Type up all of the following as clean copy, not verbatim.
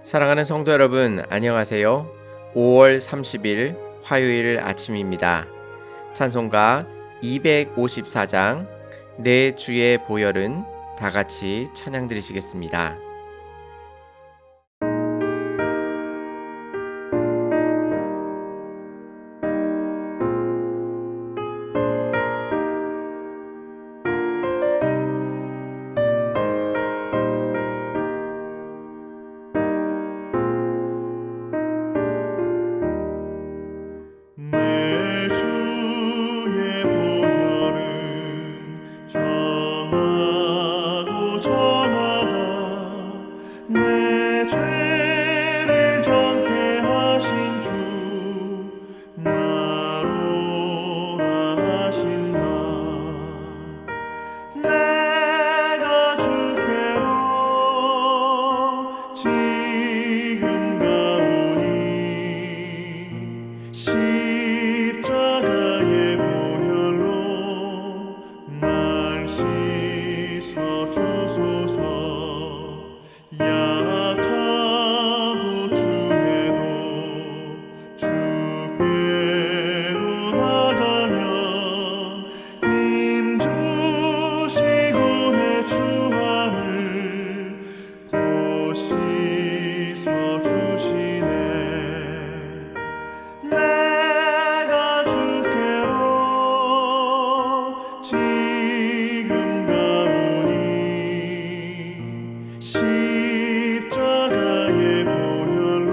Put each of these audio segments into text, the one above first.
사랑하는 성도 여러분, 안녕하세요. 5월 30일 화요일 아침입니다. 찬송가 254장 내 주의 보혈은 다 같이 찬양 드리시겠습니다. 내 주의 보혈은 정하고 정하다 내 죄를 정케 하신 주 나로라 하신다. 내가 주께로 지금 가오니 십자가의 보혈로 날 씻어 주소서. 약하고 추해도 주께로 나가면 힘 주시고 내 추함을 곧 씻어 주시네. 내가 주께로 지금 가오니 십자가의 보혈로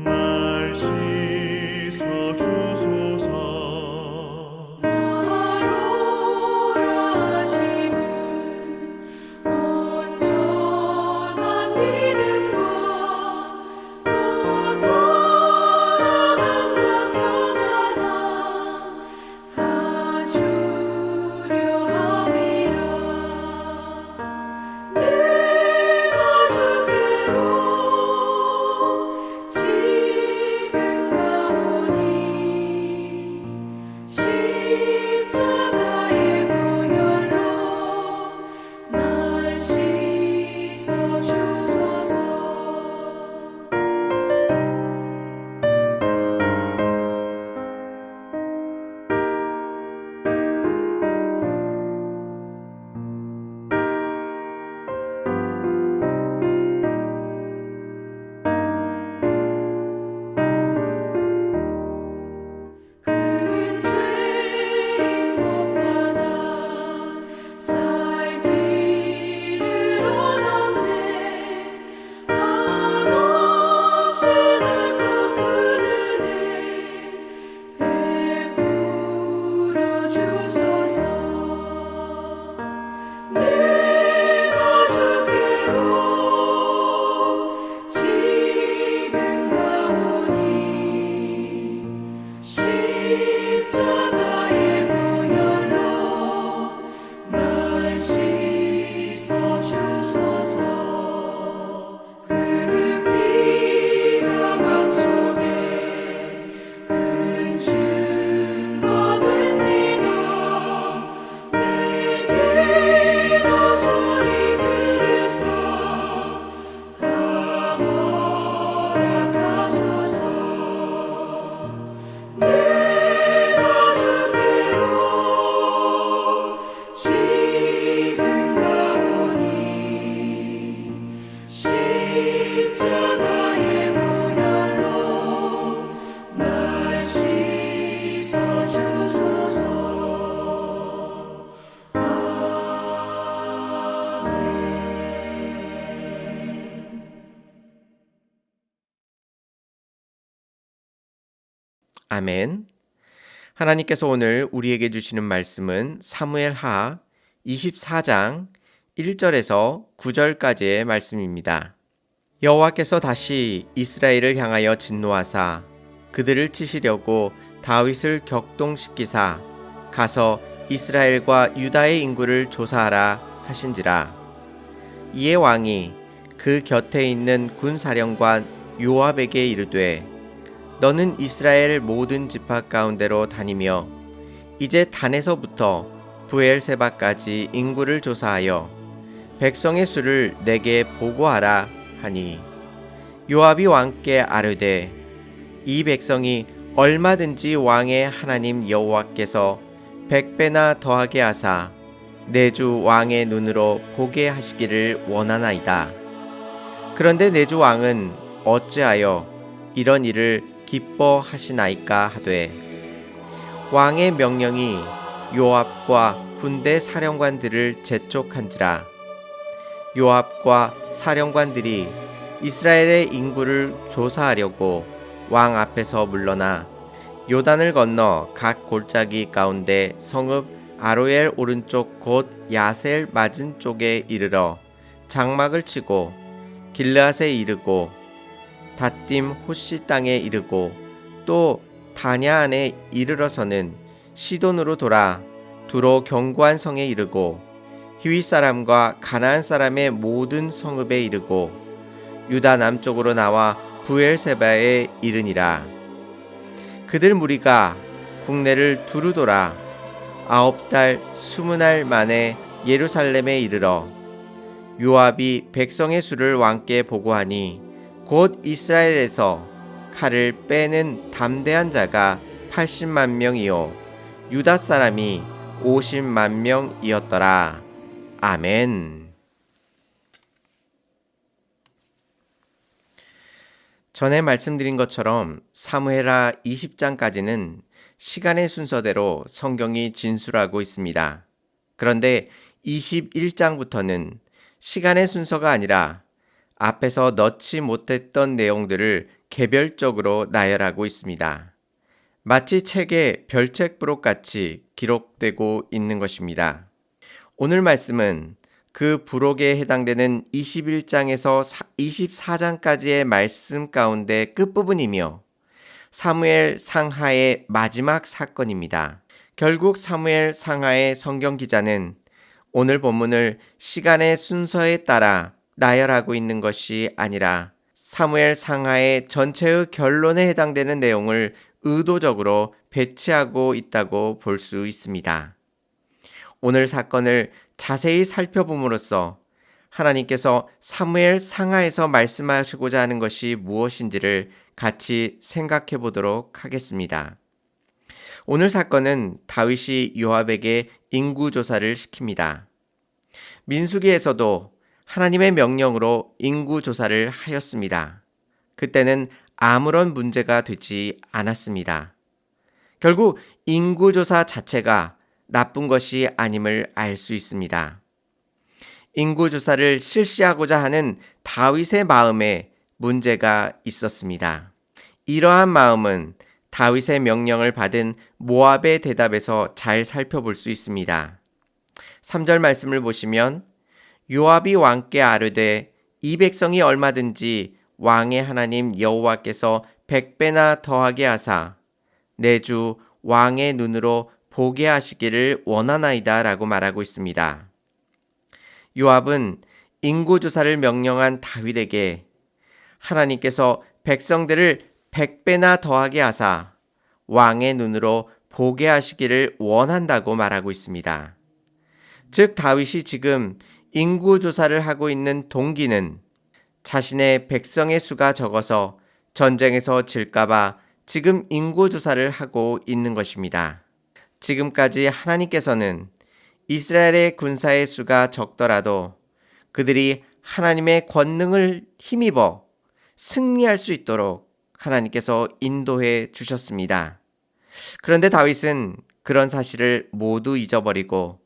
날 씻어 주소서. 나로라 하심은 온전한 믿음과 또 사랑함과 평안함 다 주려 함이라. 내가 주께로 지금 가오니 십자가의 보혈로 날 씻어 주소서. 큰 죄인 못받아 살 길을 얻었네. 한없이 넓고 큰 은혜 베풀어 주소서. 내가 주께로 지금 가오니 십자가의 보혈로 날 씻어 주소서. 그 피가 맘속에 큰 증거 됩니다. 내 기도 소리 들으사 다 허락하소서. 내가 주께로 지금 가오니 십자가의 보혈로 날 씻어 주소서. 아멘. 아멘. 하나님께서 오늘 우리에게 주시는 말씀은 사무엘하 24장 1절에서 9절까지의 말씀입니다. 여호와께서 다시 이스라엘을 향하여 진노하사 그들을 치시려고 다윗을 격동시키사 가서 이스라엘과 유다의 인구를 조사하라 하신지라. 이에 왕이 그 곁에 있는 군사령관 요압에게 이르되 너는 이스라엘 모든 지파 가운데로 다니며 이제 단에서부터 부엘세바까지 인구를 조사하여 백성의 수를 내게 보고하라 하니 요압이 왕께 아뢰되 이 백성이 얼마든지 왕의 하나님 여호와께서 100배나 더하게 하사 내 주 왕의 눈으로 보게 하시기를 원하나이다. 그런데 내 주 왕은 어찌하여 이런 일을 기뻐하시나이까 하되 왕의 명령이 요압과 군대 사령관들을 재촉한지라. 요압과 사령관들이 이스라엘의 인구를 조사하려고 왕 앞에서 물러나 요단을 건너 각 골짜기 가운데 성읍 아로엘 오른쪽 곧 야셀 맞은 쪽에 이르러 장막을 치고 길르앗에 이르고 닷딤 호시 땅에 이르고 또 다냐 안에 이르러서는 시돈으로 돌아 두로 견고한 성에 이르고 히윗 사람과 가나안 사람의 모든 성읍에 이르고 유다 남쪽으로 나와 부엘세바에 이르니라. 그들 무리가 국내를 두루 돌아 9달 20날 만에 예루살렘에 이르러 요압이 백성의 수를 왕께 보고하니 곧 이스라엘에서 칼을 빼는 담대한 자가 80만 명이요 유다 사람이 50만 명이었더라. 아멘. 전에 말씀드린 것처럼 사무엘하 20장까지는 시간의 순서대로 성경이 진술하고 있습니다. 그런데 21장부터는 시간의 순서가 아니라 앞에서 넣지 못했던 내용들을 개별적으로 나열하고 있습니다. 마치 책의 별책 부록같이 기록되고 있는 것입니다. 오늘 말씀은 그 부록에 해당되는 21장에서 24장까지의 말씀 가운데 끝부분이며 사무엘 상하의 마지막 사건입니다. 결국 사무엘 상하의 성경 기자는 오늘 본문을 시간의 순서에 따라 나열하고 있는 것이 아니라 사무엘 상하의 전체의 결론에 해당되는 내용을 의도적으로 배치하고 있다고 볼 수 있습니다. 오늘 사건을 자세히 살펴봄으로써 하나님께서 사무엘 상하에서 말씀하시고자 하는 것이 무엇인지를 같이 생각해 보도록 하겠습니다. 오늘 사건은 다윗이 요압에게 인구조사를 시킵니다. 민수기에서도 하나님의 명령으로 인구조사를 하였습니다. 그때는 아무런 문제가 되지 않았습니다. 결국 인구조사 자체가 나쁜 것이 아님을 알 수 있습니다. 인구조사를 실시하고자 하는 다윗의 마음에 문제가 있었습니다. 이러한 마음은 다윗의 명령을 받은 모압의 대답에서 잘 살펴볼 수 있습니다. 3절 말씀을 보시면 요압이 왕께 아뢰되 이 백성이 얼마든지 왕의 하나님 여호와께서 100배나 더하게 하사 내 주 왕의 눈으로 보게 하시기를 원하나이다 라고 말하고 있습니다. 요압은 인구조사를 명령한 다윗에게 하나님께서 백성들을 100배나 더하게 하사 왕의 눈으로 보게 하시기를 원한다고 말하고 있습니다. 즉 다윗이 지금 인구조사를 하고 있는 동기는 자신의 백성의 수가 적어서 전쟁에서 질까봐 지금 인구조사를 하고 있는 것입니다. 지금까지 하나님께서는 이스라엘의 군사의 수가 적더라도 그들이 하나님의 권능을 힘입어 승리할 수 있도록 하나님께서 인도해 주셨습니다. 그런데 다윗은 그런 사실을 모두 잊어버리고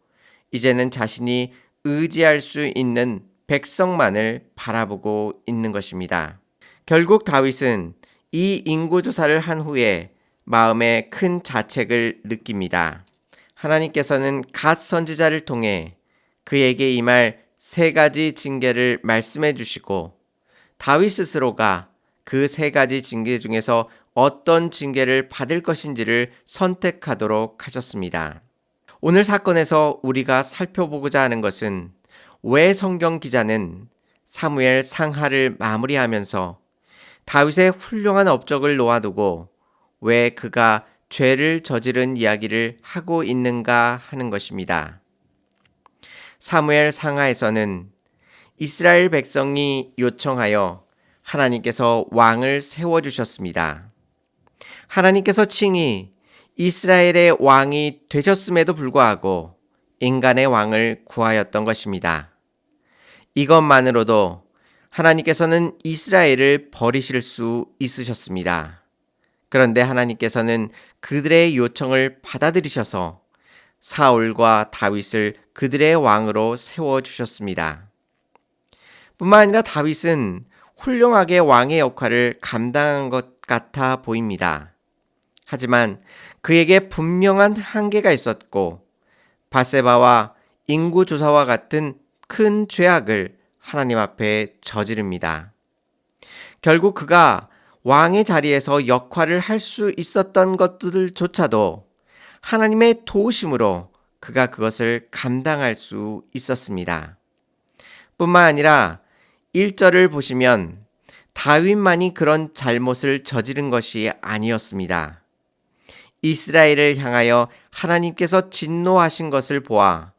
이제는 자신이 의지할 수 있는 백성만을 바라보고 있는 것입니다. 결국 다윗은 이 인구조사를 한 후에 마음에 큰 자책을 느낍니다. 하나님께서는 갓 선지자를 통해 그에게 임할 3가지 징계를 말씀해 주시고 다윗 스스로가 그 3가지 징계 중에서 어떤 징계를 받을 것인지를 선택하도록 하셨습니다. 오늘 사건에서 우리가 살펴보고자 하는 것은 왜 성경 기자는 사무엘 상하를 마무리하면서 다윗의 훌륭한 업적을 놓아두고 왜 그가 죄를 저지른 이야기를 하고 있는가 하는 것입니다. 사무엘 상하에서는 이스라엘 백성이 요청하여 하나님께서 왕을 세워주셨습니다. 하나님께서 칭히 이스라엘의 왕이 되셨음에도 불구하고 인간의 왕을 구하였던 것입니다. 이것만으로도 하나님께서는 이스라엘을 버리실 수 있으셨습니다. 그런데 하나님께서는 그들의 요청을 받아들이셔서 사울과 다윗을 그들의 왕으로 세워주셨습니다. 뿐만 아니라 다윗은 훌륭하게 왕의 역할을 감당한 것 같아 보입니다. 하지만 그에게 분명한 한계가 있었고 밧세바와 인구조사와 같은 큰 죄악을 하나님 앞에 저지릅니다. 결국 그가 왕의 자리에서 역할을 할 수 있었던 것들조차도 하나님의 도우심으로 그가 그것을 감당할 수 있었습니다. 뿐만 아니라 1절을 보시면 다윗만이 그런 잘못을 저지른 것이 아니었습니다. 이스라엘을 향하여 하나님께서 진노하신 것을 보아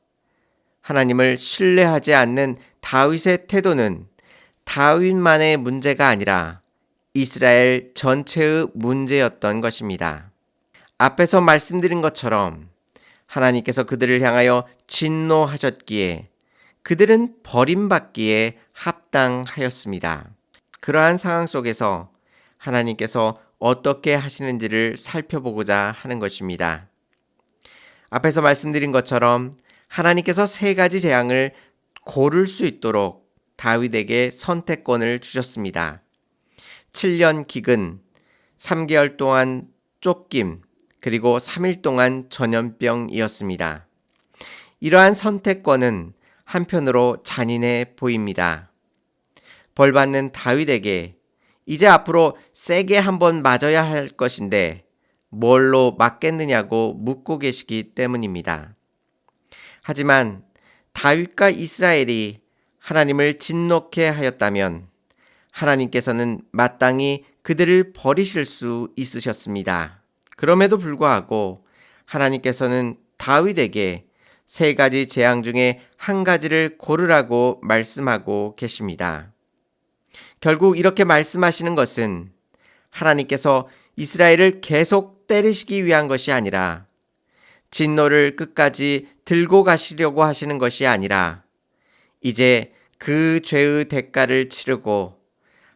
하나님을 신뢰하지 않는 다윗의 태도는 다윗만의 문제가 아니라 이스라엘 전체의 문제였던 것입니다. 앞에서 말씀드린 것처럼 하나님께서 그들을 향하여 진노하셨기에 그들은 버림받기에 합당하였습니다. 그러한 상황 속에서 하나님께서 어떻게 하시는지를 살펴보고자 하는 것입니다. 앞에서 말씀드린 것처럼 하나님께서 3가지 재앙을 고를 수 있도록 다윗에게 선택권을 주셨습니다. 7년 기근, 3개월 동안 쫓김, 그리고 3일 동안 전염병이었습니다. 이러한 선택권은 한편으로 잔인해 보입니다. 벌받는 다윗에게 이제 앞으로 세게 한번 맞아야 할 것인데 뭘로 맞겠느냐고 묻고 계시기 때문입니다. 하지만 다윗과 이스라엘이 하나님을 진노케 하였다면 하나님께서는 마땅히 그들을 버리실 수 있으셨습니다. 그럼에도 불구하고 하나님께서는 다윗에게 3가지 재앙 중에 한 가지를 고르라고 말씀하고 계십니다. 결국 이렇게 말씀하시는 것은 하나님께서 이스라엘을 계속 때리시기 위한 것이 아니라 진노를 끝까지 들고 가시려고 하시는 것이 아니라 이제 그 죄의 대가를 치르고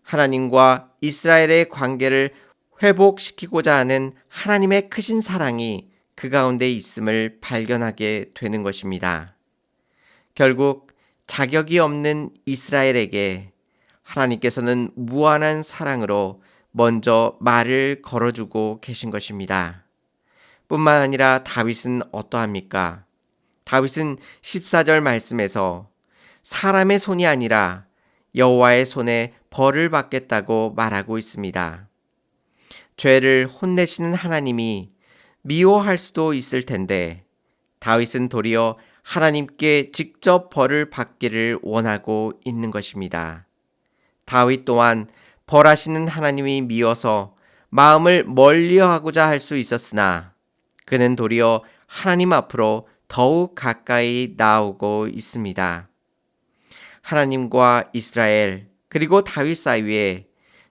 하나님과 이스라엘의 관계를 회복시키고자 하는 하나님의 크신 사랑이 그 가운데 있음을 발견하게 되는 것입니다. 결국 자격이 없는 이스라엘에게 하나님께서는 무한한 사랑으로 먼저 말을 걸어주고 계신 것입니다. 뿐만 아니라 다윗은 어떠합니까? 다윗은 14절 말씀에서 사람의 손이 아니라 여호와의 손에 벌을 받겠다고 말하고 있습니다. 죄를 혼내시는 하나님이 미워할 수도 있을 텐데 다윗은 도리어 하나님께 직접 벌을 받기를 원하고 있는 것입니다. 다윗 또한 벌하시는 하나님이 미워서 마음을 멀리하고자 할 수 있었으나 그는 도리어 하나님 앞으로 더욱 가까이 나오고 있습니다. 하나님과 이스라엘 그리고 다윗 사이에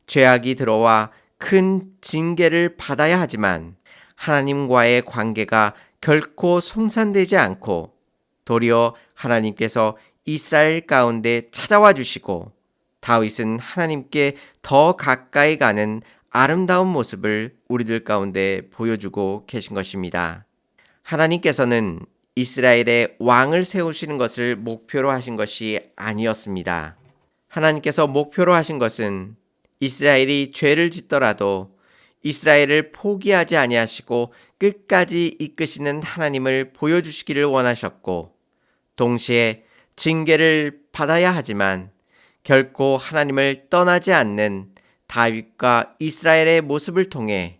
죄악이 들어와 큰 징계를 받아야 하지만 하나님과의 관계가 결코 송산되지 않고 도리어 하나님께서 이스라엘 가운데 찾아와 주시고 다윗은 하나님께 더 가까이 가는 아름다운 모습을 우리들 가운데 보여주고 계신 것입니다. 하나님께서는 이스라엘의 왕을 세우시는 것을 목표로 하신 것이 아니었습니다. 하나님께서 목표로 하신 것은 이스라엘이 죄를 짓더라도 이스라엘을 포기하지 아니하시고 끝까지 이끄시는 하나님을 보여주시기를 원하셨고 동시에 징계를 받아야 하지만 결코 하나님을 떠나지 않는 다윗과 이스라엘의 모습을 통해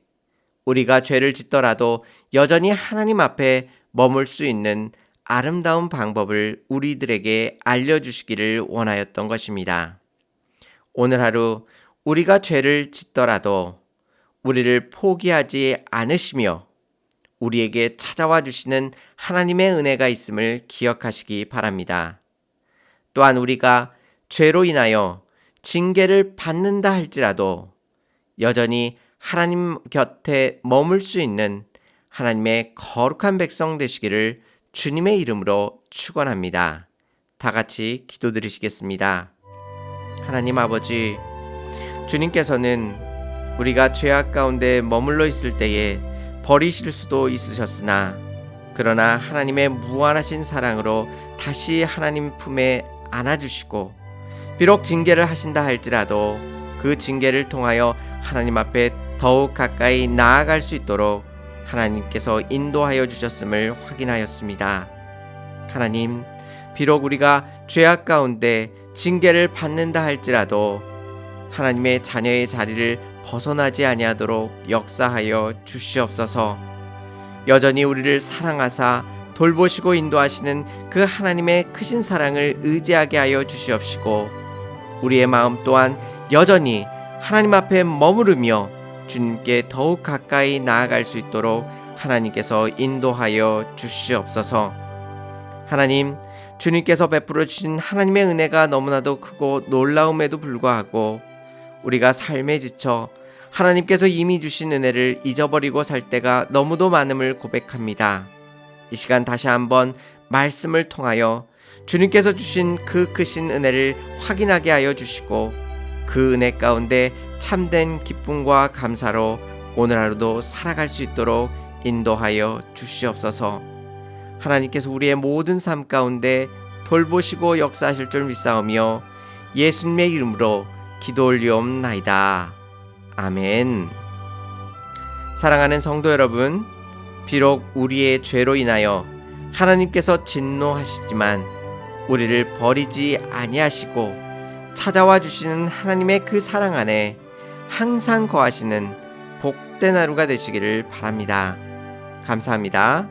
우리가 죄를 짓더라도 여전히 하나님 앞에 머물 수 있는 아름다운 방법을 우리들에게 알려주시기를 원하였던 것입니다. 오늘 하루 우리가 죄를 짓더라도 우리를 포기하지 않으시며 우리에게 찾아와 주시는 하나님의 은혜가 있음을 기억하시기 바랍니다. 또한 우리가 죄로 인하여 징계를 받는다 할지라도 여전히 하나님 곁에 머물 수 있는 하나님의 거룩한 백성 되시기를 주님의 이름으로 축원합니다. 다 같이 기도드리시겠습니다. 하나님 아버지, 주님께서는 우리가 죄악 가운데 머물러 있을 때에 버리실 수도 있으셨으나 그러나 하나님의 무한하신 사랑으로 다시 하나님 품에 안아주시고 비록 징계를 하신다 할지라도 그 징계를 통하여 하나님 앞에 더욱 가까이 나아갈 수 있도록 하나님께서 인도하여 주셨음을 확인하였습니다. 하나님, 비록 우리가 죄악 가운데 징계를 받는다 할지라도 하나님의 자녀의 자리를 벗어나지 아니하도록 역사하여 주시옵소서. 여전히 우리를 사랑하사 돌보시고 인도하시는 그 하나님의 크신 사랑을 의지하게 하여 주시옵시고 우리의 마음 또한 여전히 하나님 앞에 머무르며 주님께 더욱 가까이 나아갈 수 있도록 하나님께서 인도하여 주시옵소서. 하나님, 주님께서 베풀어 주신 하나님의 은혜가 너무나도 크고 놀라움에도 불구하고 우리가 삶에 지쳐 하나님께서 이미 주신 은혜를 잊어버리고 살 때가 너무도 많음을 고백합니다. 이 시간 다시 한번 말씀을 통하여 주님께서 주신 그 크신 은혜를 확인하게 하여 주시고 그 은혜 가운데 참된 기쁨과 감사로 오늘 하루도 살아갈 수 있도록 인도하여 주시옵소서. 하나님께서 우리의 모든 삶 가운데 돌보시고 역사하실 줄 믿사오며 예수님의 이름으로 기도 올리옵나이다. 아멘. 사랑하는 성도 여러분, 비록 우리의 죄로 인하여 하나님께서 진노하시지만 우리를 버리지 아니하시고 찾아와 주시는 하나님의 그 사랑 안에 항상 거하시는 복된 하루가 되시기를 바랍니다. 감사합니다.